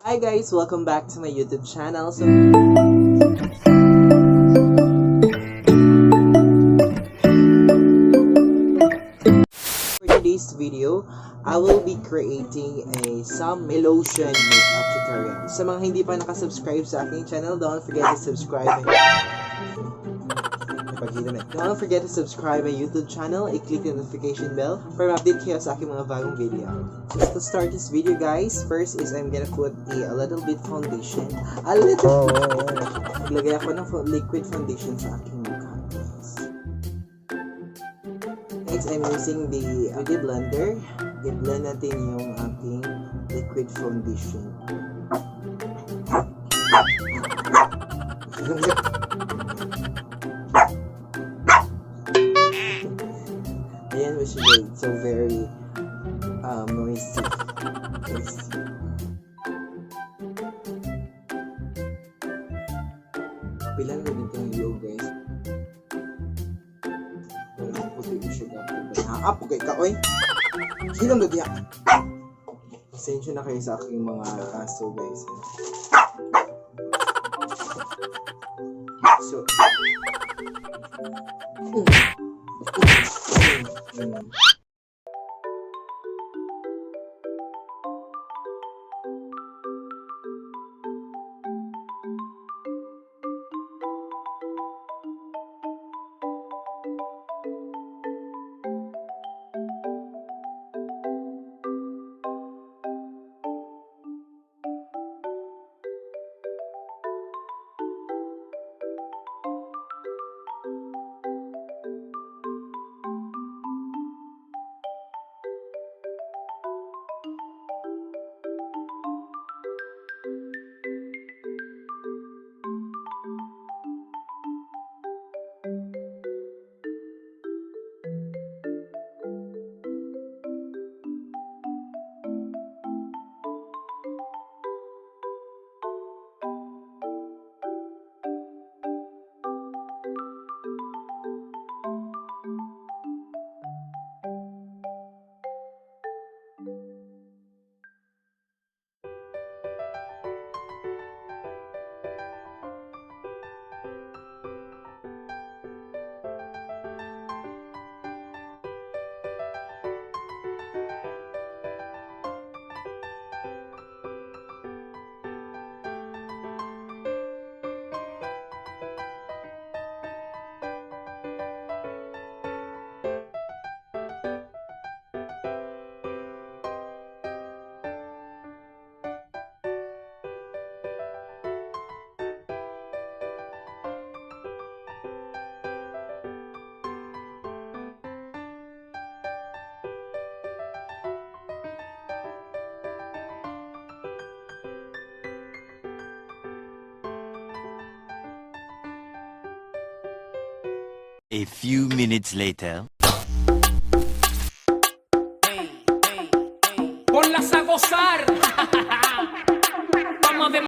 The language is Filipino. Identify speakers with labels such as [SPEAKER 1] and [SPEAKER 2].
[SPEAKER 1] Hi guys, welcome back to my YouTube channel. So for today's video, I will be creating some lotion makeup tutorial. Sa mga hindi pa nakasubscribe sa aking channel, don't forget to subscribe. Don't forget to subscribe my YouTube channel, i-click the notification bell para ma-update kayo sa aking mga bagong video. So to start this video guys, first is I'm gonna put a little bit foundation. Maglagay ako ng liquid foundation sa aking mukha. Next, I'm using the beauty blender. I-blend natin yung ating liquid foundation. Ayan, which is so very noisy. Pilan rin itong iyo guys. Puti ko siya dapat. Nakakapo kay ka, oy! Sinong gagya? Pasensya na kayo sa aking mga kaso guys. So,
[SPEAKER 2] A few minutes later.
[SPEAKER 3] Ponlas a gozar.